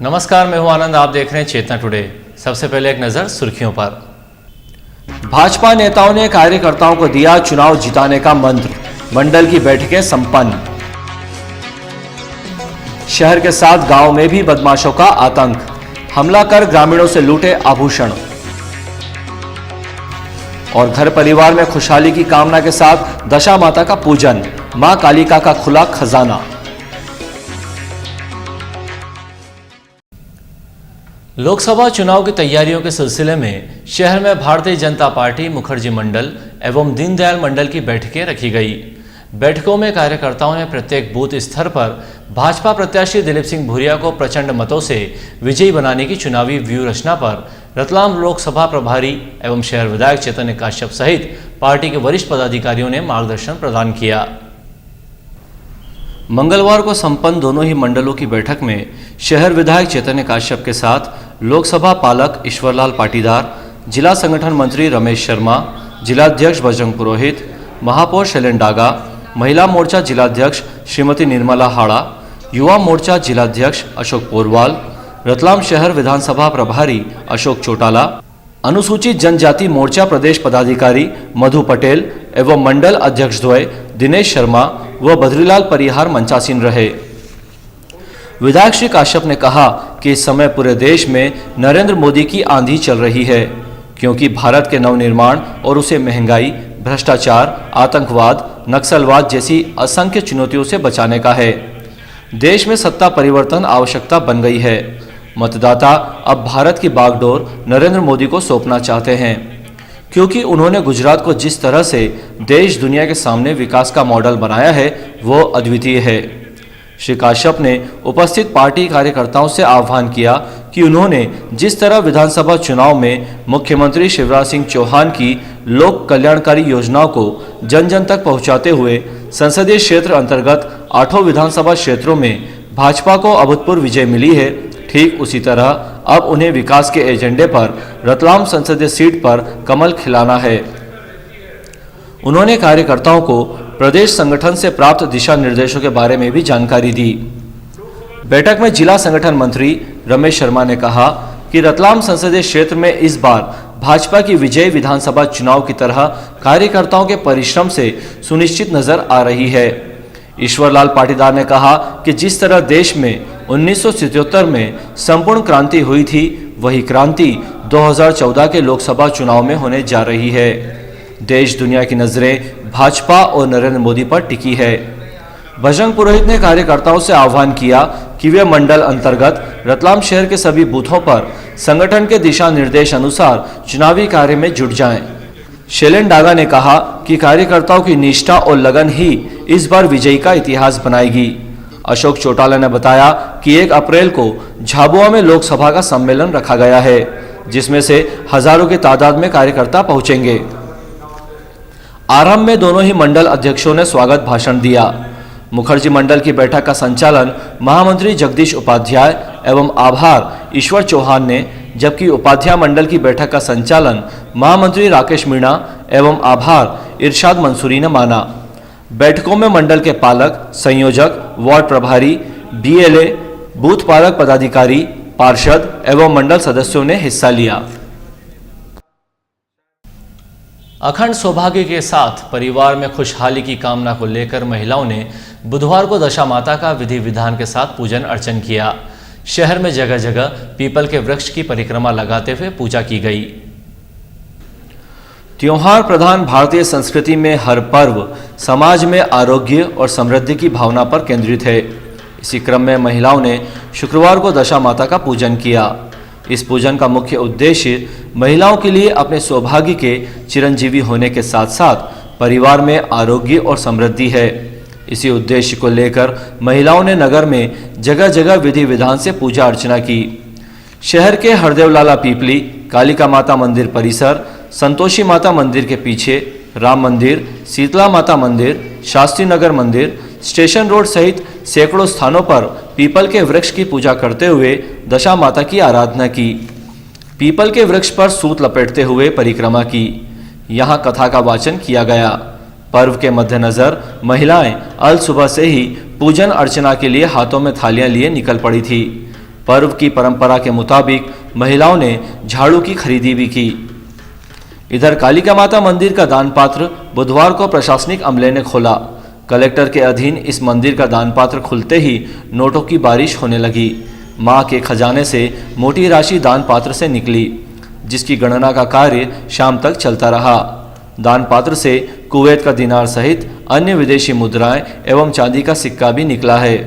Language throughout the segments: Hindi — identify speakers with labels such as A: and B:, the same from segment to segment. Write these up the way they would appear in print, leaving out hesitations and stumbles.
A: नमस्कार, मैं हूं आनंद। आप देख रहे हैं चेतना टुडे। सबसे पहले एक नजर सुर्खियों पर।
B: भाजपा नेताओं ने कार्यकर्ताओं को दिया चुनाव जिताने का मंत्र, मंडल की बैठकें संपन्न। शहर के साथ गांव में भी बदमाशों का आतंक, हमला कर ग्रामीणों से लूटे आभूषण। और घर परिवार में खुशहाली की कामना के साथ दशा माता का पूजन, मां कालिका का खुला खजाना।
A: लोकसभा चुनाव की तैयारियों के सिलसिले में शहर में भारतीय जनता पार्टी मुखर्जी मंडल एवं दीनदयाल मंडल की बैठकें रखी गई। बैठकों में कार्यकर्ताओं ने प्रत्येक बूथ स्तर पर भाजपा प्रत्याशी दिलीप सिंह भूरिया को प्रचंड मतों से विजयी बनाने की चुनावी व्यूह रचना पर रतलाम लोकसभा प्रभारी एवं शहर विधायक चैतन्य काश्यप सहित पार्टी के वरिष्ठ पदाधिकारियों ने मार्गदर्शन प्रदान किया।
B: मंगलवार को संपन्न दोनों ही मंडलों की बैठक में शहर विधायक चैतन्य काश्यप के साथ लोकसभा पालक ईश्वरलाल पाटीदार, जिला संगठन मंत्री रमेश शर्मा, जिलाध्यक्ष बजरंग पुरोहित, महापौर शैलेंद्र डागा, महिला मोर्चा जिलाध्यक्ष श्रीमती निर्मला हाड़ा, युवा मोर्चा जिलाध्यक्ष अशोक पोरवाल, रतलाम शहर विधानसभा प्रभारी अशोक चौटाला, अनुसूचित जनजाति मोर्चा प्रदेश पदाधिकारी मधु पटेल एवं मंडल अध्यक्ष द्वय दिनेश शर्मा व बद्रीलाल परिहार मंचासीन रहे। विधायक श्री काश्यप ने कहा कि इस समय पूरे देश में नरेंद्र मोदी की आंधी चल रही है, क्योंकि भारत के नवनिर्माण और उसे महंगाई, भ्रष्टाचार, आतंकवाद, नक्सलवाद जैसी असंख्य चुनौतियों से बचाने का है। देश में सत्ता परिवर्तन आवश्यकता बन गई है। मतदाता अब भारत की बागडोर नरेंद्र मोदी को सौंपना चाहते हैं, क्योंकि उन्होंने गुजरात को जिस तरह से देश दुनिया के सामने विकास का मॉडल बनाया है वो अद्वितीय है। श्री काश्यप ने उपस्थित पार्टी कार्यकर्ताओं से आह्वान किया कि उन्होंने जिस तरह विधानसभा चुनाव में मुख्यमंत्री शिवराज सिंह चौहान की लोक कल्याणकारी योजनाओं को जन जन तक पहुंचाते हुए संसदीय क्षेत्र अंतर्गत 8 विधानसभा क्षेत्रों में भाजपा को अभूतपूर्व विजय मिली है, ठीक उसी तरह अब उन्हें विकास के एजेंडे पर रतलाम संसदीय सीट पर कमल खिलाना है। उन्होंने कार्यकर्ताओं को प्रदेश संगठन से प्राप्त दिशा निर्देशों के बारे में भी जानकारी दी। बैठक में जिला संगठन मंत्री रमेश शर्मा ने कहा कि रतलाम संसदीय क्षेत्र में इस बार भाजपा की विजय विधानसभा चुनाव की तरह कार्यकर्ताओं के परिश्रम से सुनिश्चित नजर आ रही है। ईश्वरलाल पाटीदार ने कहा कि जिस तरह देश में 1977 में संपूर्ण क्रांति हुई थी, वही क्रांति 2014 के लोकसभा चुनाव में होने जा रही है। देश दुनिया की नजरें भाजपा और नरेंद्र मोदी पर टिकी है। बजरंग पुरोहित ने कार्यकर्ताओं से आह्वान किया कि वे मंडल अंतर्गत रतलाम शहर के सभी बूथों पर संगठन के दिशा निर्देश अनुसार चुनावी कार्य में जुट जाएं। शैलेंद्र डागा ने कहा कि कार्यकर्ताओं की निष्ठा और लगन ही इस बार विजयी का इतिहास बनाएगी। अशोक चौटाला ने बताया कि 1 अप्रैल को झाबुआ में लोकसभा का सम्मेलन रखा गया है, जिसमें से हजारों की तादाद में कार्यकर्ता पहुंचेंगे। आरंभ में दोनों ही मंडल अध्यक्षों ने स्वागत भाषण दिया। मुखर्जी मंडल की बैठक का संचालन महामंत्री जगदीश उपाध्याय एवं आभार ईश्वर चौहान ने, जबकि उपाध्याय मंडल की बैठक का संचालन महामंत्री राकेश मीणा एवं आभार इरशाद मंसूरी ने माना। बैठकों में मंडल के पालक, संयोजक, वार्ड प्रभारी, बीएलए, बूथ पालक पदाधिकारी, पार्षद एवं मंडल सदस्यों ने हिस्सा लिया।
A: अखंड सौभाग्य के साथ परिवार में खुशहाली की कामना को लेकर महिलाओं ने बुधवार को दशा माता का विधि विधान के साथ पूजन अर्चन किया। शहर में जगह जगह पीपल के वृक्ष की परिक्रमा लगाते हुए पूजा की गई।
B: त्योहार प्रधान भारतीय संस्कृति में हर पर्व समाज में आरोग्य और समृद्धि की भावना पर केंद्रित है। इसी क्रम में महिलाओं ने शुक्रवार को दशा माता का पूजन किया। इस पूजन का मुख्य उद्देश्य महिलाओं के लिए अपने सौभाग्य के चिरंजीवी होने के साथ साथ परिवार में आरोग्य और समृद्धि है। इसी उद्देश्य को लेकर महिलाओं ने नगर में जगह जगह विधि विधान से पूजा अर्चना की। शहर के हरदेवलाला पीपली, कालिका माता मंदिर परिसर, संतोषी माता मंदिर के पीछे, राम मंदिर, शीतला माता मंदिर, शास्त्री नगर मंदिर, स्टेशन रोड सहित सैकड़ों स्थानों पर पीपल के वृक्ष की पूजा करते हुए दशा माता की आराधना की। पीपल के वृक्ष पर सूत लपेटते हुए परिक्रमा की। यहाँ कथा का वाचन किया गया। पर्व के मद्देनजर महिलाएं अल सुबह से ही पूजन अर्चना के लिए हाथों में थालियां लिए निकल पड़ी थी। पर्व की परंपरा के मुताबिक महिलाओं ने झाड़ू की खरीदी भी की। इधर कालिका माता मंदिर का दान पात्र बुधवार को प्रशासनिक अमले ने खोला। कलेक्टर के अधीन इस मंदिर का दान पात्र खुलते ही नोटों की बारिश होने लगी। मां के खजाने से मोटी राशि दान पात्र से निकली, जिसकी गणना का कार्य शाम तक चलता रहा। दान पात्र से कुवैत का दिनार सहित अन्य विदेशी मुद्राएं एवं चांदी का सिक्का भी निकला है।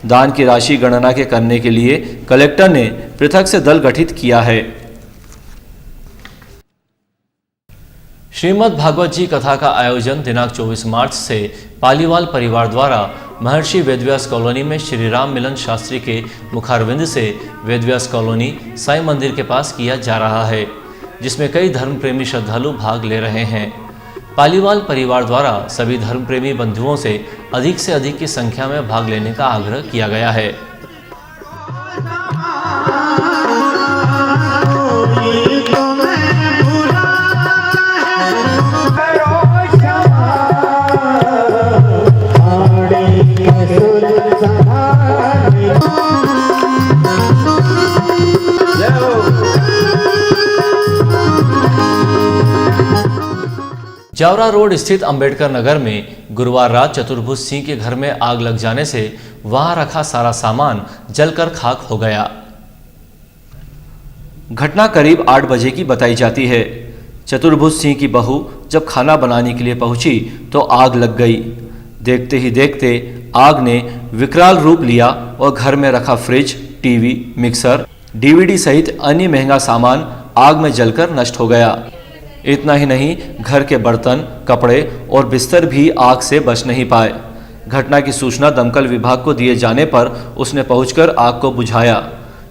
B: दान की राशि गणना के करने के लिए कलेक्टर ने पृथक से दल गठित किया है।
A: श्रीमद् भागवत जी कथा का आयोजन दिनांक 24 मार्च से पालीवाल परिवार द्वारा महर्षि वेदव्यास कॉलोनी में श्री राम मिलन शास्त्री के मुखारविंद से वेदव्यास कॉलोनी साई मंदिर के पास किया जा रहा है, जिसमें कई धर्म प्रेमी श्रद्धालु भाग ले रहे हैं। पालीवाल परिवार द्वारा सभी धर्म प्रेमी बंधुओं से अधिक की संख्या में भाग लेने का आग्रह किया गया है। जावरा रोड स्थित अंबेडकर नगर में गुरुवार रात चतुर्भुज सिंह के घर में आग लग जाने से वहां रखा सारा सामान जलकर खाक हो गया।
B: घटना करीब 8 बजे की बताई जाती है। चतुर्भुज सिंह की बहू जब खाना बनाने के लिए पहुंची तो आग लग गई। देखते ही देखते आग ने विकराल रूप लिया और घर में रखा फ्रिज, टीवी, मिक्सर, डीवीडी सहित अन्य महंगा सामान आग में जलकर नष्ट हो गया। इतना ही नहीं, घर के बर्तन, कपड़े और बिस्तर भी आग से बच नहीं पाए। घटना की सूचना दमकल विभाग को दिए जाने पर उसने पहुंचकर आग को बुझाया।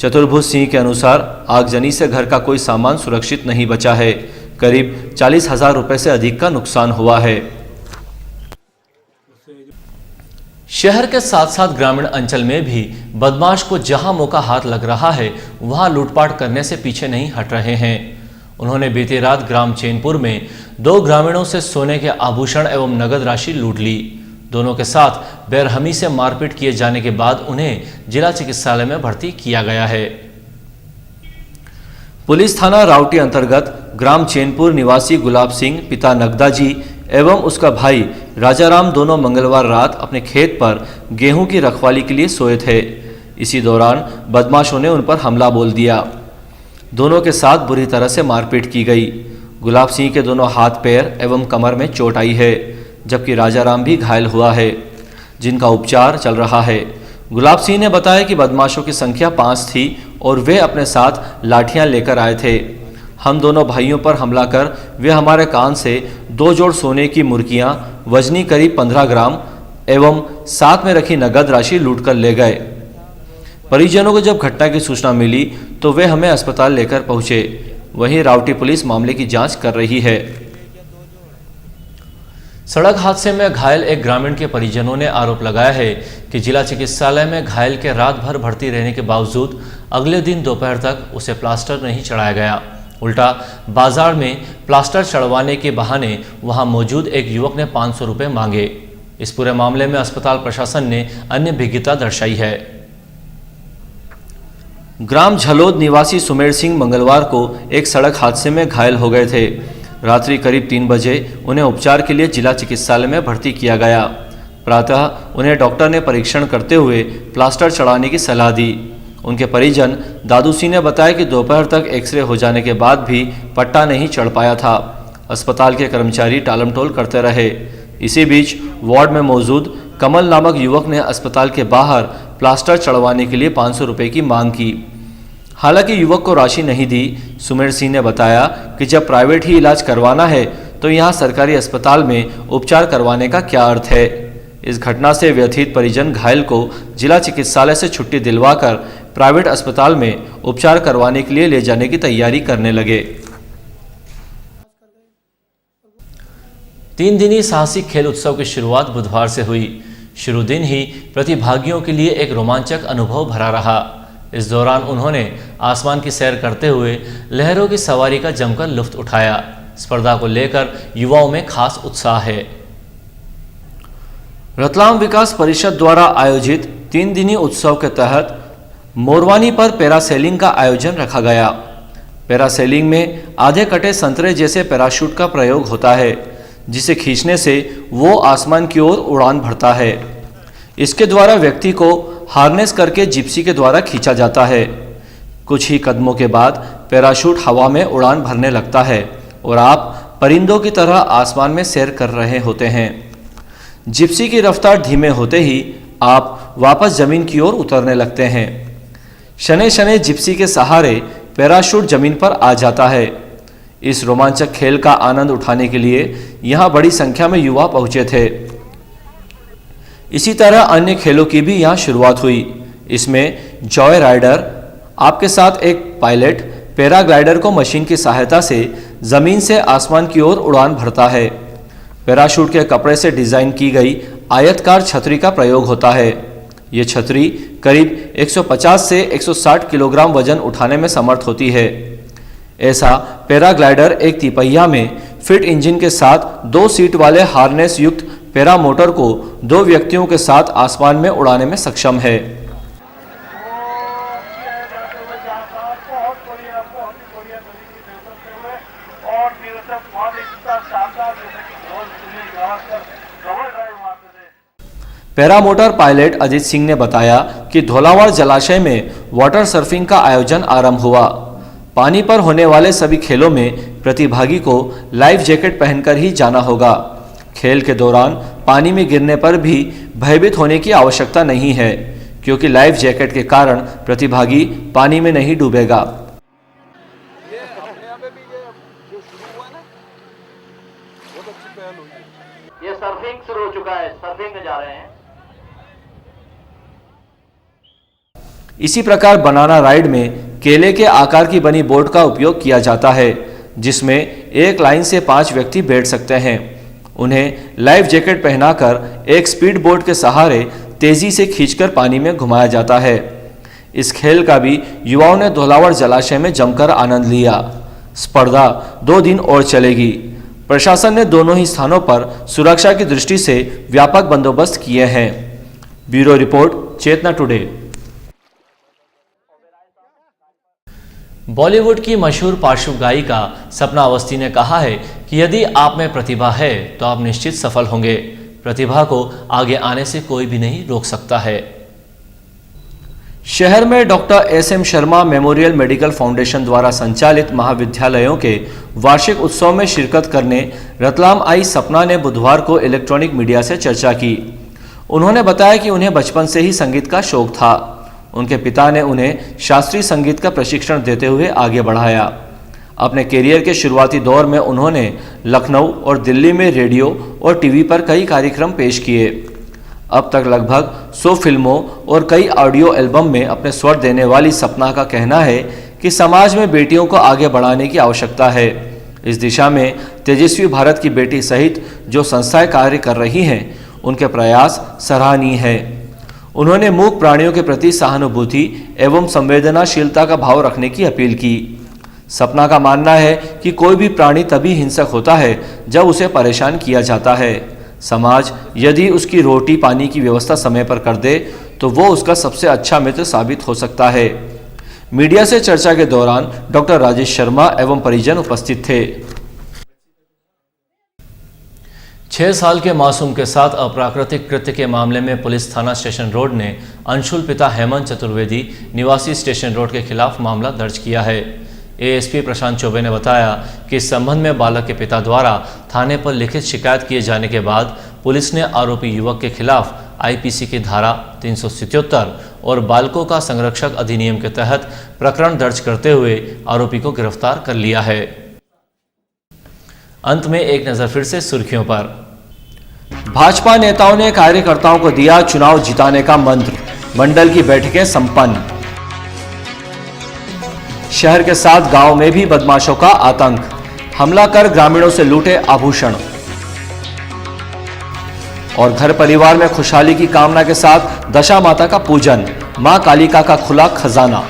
B: चतुर्भुज सिंह के अनुसार आगजनी से घर का कोई सामान सुरक्षित नहीं बचा है। करीब 40,000 रुपए से अधिक का नुकसान हुआ है।
A: शहर के साथ साथ ग्रामीण अंचल में भी बदमाश को जहां मौका हाथ लग रहा है वहां लूटपाट करने से पीछे नहीं हट रहे हैं। उन्होंने बीती रात ग्राम चैनपुर में 2 ग्रामीणों से सोने के आभूषण एवं नगद राशि लूट ली। दोनों के साथ बेरहमी से मारपीट किए जाने के बाद उन्हें जिला चिकित्सालय में भर्ती किया गया है।
B: पुलिस थाना रावटी अंतर्गत ग्राम चैनपुर निवासी गुलाब सिंह पिता नगदा जी एवं उसका भाई राजाराम दोनों मंगलवार रात अपने खेत पर गेहूं की रखवाली के लिए सोए थे। इसी दौरान बदमाशों ने उन पर हमला बोल दिया। दोनों के साथ बुरी तरह से मारपीट की गई। गुलाब सिंह के दोनों हाथ, पैर एवं कमर में चोट आई है, जबकि राजाराम भी घायल हुआ है, जिनका उपचार चल रहा है। गुलाब सिंह ने बताया कि बदमाशों की संख्या 5 थी और वे अपने साथ लाठियां लेकर आए थे। हम दोनों भाइयों पर हमला कर वे हमारे कान से 2 जोड़ सोने की मुर्गियां वजनी करीब 15 ग्राम एवं साथ में रखी नगद राशि लूटकर ले गए। परिजनों को जब घटना की सूचना मिली तो वे हमें अस्पताल लेकर पहुंचे। वहीं रावटी पुलिस मामले की जांच कर रही है।
A: सड़क हादसे में घायल एक ग्रामीण के परिजनों ने आरोप लगाया है कि जिला चिकित्सालय में घायल के रात भर भर्ती रहने के बावजूद अगले दिन दोपहर तक उसे प्लास्टर नहीं चढ़ाया गया। उल्टा बाजार में प्लास्टर चढ़वाने के बहाने वहां मौजूद एक युवक ने 500 रुपये मांगे। इस पूरे मामले में अस्पताल प्रशासन ने अन्य भिज्ञता दर्शाई है।
B: ग्राम झलोद निवासी सुमेर सिंह मंगलवार को एक सड़क हादसे में घायल हो गए थे। रात्रि करीब 3 बजे उन्हें उपचार के लिए जिला चिकित्सालय में भर्ती किया गया। प्रातः उन्हें डॉक्टर ने परीक्षण करते हुए प्लास्टर चढ़ाने की सलाह दी। उनके परिजन दादू सिंह ने बताया कि दोपहर तक एक्सरे हो जाने के बाद भी पट्टा नहीं चढ़ पाया था। अस्पताल के कर्मचारी टालमटोल करते रहे। इसी बीच वार्ड में मौजूद कमल नामक युवक ने अस्पताल के बाहर प्लास्टर चढ़वाने के लिए 500 रुपये की मांग की। हालांकि युवक को राशि नहीं दी। सुमेर सिंह ने बताया कि जब प्राइवेट ही इलाज करवाना है तो यहां सरकारी अस्पताल में उपचार करवाने का क्या अर्थ है। इस घटना से व्यथित परिजन घायल को जिला चिकित्सालय से छुट्टी दिलवाकर प्राइवेट अस्पताल में उपचार करवाने के लिए ले जाने की तैयारी करने लगे।
A: 3 दिनी साहसिक खेल उत्सव की शुरुआत बुधवार से हुई। शुरू दिन ही प्रतिभागियों के लिए एक रोमांचक अनुभव भरा रहा। इस दौरान उन्होंने आसमान की सैर करते हुए लहरों की सवारी का जमकर लुत्फ उठाया। स्पर्धा को लेकर युवाओं में खास उत्साह है।
B: रतलाम विकास परिषद द्वारा आयोजित 3 दिनी उत्सव के तहत मोरवानी पर पैरासेलिंग का आयोजन रखा गया। पैरासेलिंग में आधे कटे संतरे जैसे पैराशूट का प्रयोग होता है, जिसे खींचने से वो आसमान की ओर उड़ान भरता है। इसके द्वारा व्यक्ति को हार्नेस करके जिप्सी के द्वारा खींचा जाता है। कुछ ही कदमों के बाद पैराशूट हवा में उड़ान भरने लगता है और आप परिंदों की तरह आसमान में सैर कर रहे होते हैं। जिप्सी की रफ्तार धीमे होते ही आप वापस जमीन की ओर उतरने लगते हैं। शनै शनै जिप्सी के सहारे पैराशूट जमीन पर आ जाता है। इस रोमांचक खेल का आनंद उठाने के लिए यहाँ बड़ी संख्या में युवा पहुंचे थे। इसी तरह अन्य खेलों की भी यहाँ शुरुआत हुई। इसमें जॉय राइडर, आपके साथ एक पायलट पैराग्लाइडर को मशीन की सहायता से जमीन से आसमान की ओर उड़ान भरता है। पैराशूट के कपड़े से डिजाइन की गई आयतकार छतरी का प्रयोग होता है। ये छतरी करीब 150 से 160 किलोग्राम वजन उठाने में समर्थ होती है। ऐसा पैराग्लाइडर एक तिपहिया में फिट इंजन के साथ 2 सीट वाले हार्नेस युक्त पैरा मोटर को 2 व्यक्तियों के साथ आसमान में उड़ाने में सक्षम है। पैरामोटर पायलट अजीत सिंह ने बताया कि धौलावाड़ जलाशय में वाटर सर्फिंग का आयोजन आरंभ हुआ। पानी पर होने वाले सभी खेलों में प्रतिभागी को लाइफ जैकेट पहनकर ही जाना होगा। खेल के दौरान पानी में गिरने पर भी भयभीत होने की आवश्यकता नहीं है, क्योंकि लाइफ जैकेट के कारण प्रतिभागी पानी में नहीं डूबेगा।
A: ये सर्फिंग शुरू हो चुका है, सर्फिंग में जा रहे हैं।
B: इसी प्रकार बनाना राइड में केले के आकार की बनी बोट का उपयोग किया जाता है, जिसमें एक लाइन से 5 व्यक्ति बैठ सकते हैं। उन्हें लाइफ जैकेट पहनाकर एक स्पीड बोट के सहारे तेजी से खींचकर पानी में घुमाया जाता है। इस खेल का भी युवाओं ने धौलावाड़ जलाशय में जमकर आनंद लिया। स्पर्धा 2 दिन और चलेगी। प्रशासन ने दोनों ही स्थानों पर सुरक्षा की दृष्टि से व्यापक बंदोबस्त किए हैं। ब्यूरो रिपोर्ट, चेतना टुडे।
A: बॉलीवुड की मशहूर पार्श्व गायिका सपना अवस्थी ने कहा है कि यदि आप में प्रतिभा है तो आप निश्चित सफल होंगे। प्रतिभा को आगे आने से कोई भी नहीं रोक सकता है।
B: शहर में doctor SM Sharma memorial medical foundation द्वारा संचालित महाविद्यालयों के वार्षिक उत्सव में शिरकत करने रतलाम आई सपना ने बुधवार को इलेक्ट्रॉनिक मीडिया से चर्चा की। उन्होंने बताया कि उन्हें बचपन से ही संगीत का शौक था। उनके पिता ने उन्हें शास्त्रीय संगीत का प्रशिक्षण देते हुए आगे बढ़ाया। अपने करियर के शुरुआती दौर में उन्होंने लखनऊ और दिल्ली में रेडियो और टीवी पर कई कार्यक्रम पेश किए। अब तक लगभग 100 फिल्मों और कई ऑडियो एल्बम में अपने स्वर देने वाली सपना का कहना है कि समाज में बेटियों को आगे बढ़ाने की आवश्यकता है। इस दिशा में तेजस्वी भारत की बेटी सहित जो संस्थाएं कार्य कर रही हैं, उनके प्रयास सराहनीय है। उन्होंने मूक प्राणियों के प्रति सहानुभूति एवं संवेदनाशीलता का भाव रखने की अपील की। सपना का मानना है कि कोई भी प्राणी तभी हिंसक होता है जब उसे परेशान किया जाता है। समाज यदि उसकी रोटी पानी की व्यवस्था समय पर कर दे तो वो उसका सबसे अच्छा मित्र साबित हो सकता है। मीडिया से चर्चा के दौरान डॉक्टर राजेश शर्मा एवं परिजन उपस्थित थे।
A: 6 साल के मासूम के साथ अप्राकृतिक कृत्य के मामले में पुलिस थाना स्टेशन रोड ने अंशुल पिता हेमंत चतुर्वेदी निवासी स्टेशन रोड के खिलाफ मामला दर्ज किया है। एएसपी प्रशांत चौबे ने बताया कि इस संबंध में बालक के पिता द्वारा थाने पर लिखित शिकायत किए जाने के बाद पुलिस ने आरोपी युवक के खिलाफ आईपीसी की धारा 377 और बालकों का संरक्षक अधिनियम के तहत प्रकरण दर्ज करते हुए आरोपी को गिरफ्तार कर लिया है। अंत में एक नजर फिर से सुर्खियों पर।
B: भाजपा नेताओं ने कार्यकर्ताओं को दिया चुनाव जिताने का मंत्र, मंडल की बैठकें संपन्न। शहर के साथ गांव में भी बदमाशों का आतंक, हमला कर ग्रामीणों से लूटे आभूषण। और घर परिवार में खुशहाली की कामना के साथ दशा माता का पूजन, मां कालिका का खुला खजाना।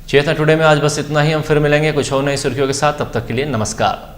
A: चेतना टुडे में आज बस इतना ही। हम फिर मिलेंगे कुछ और नई सुर्खियों के साथ। तब तक के लिए नमस्कार।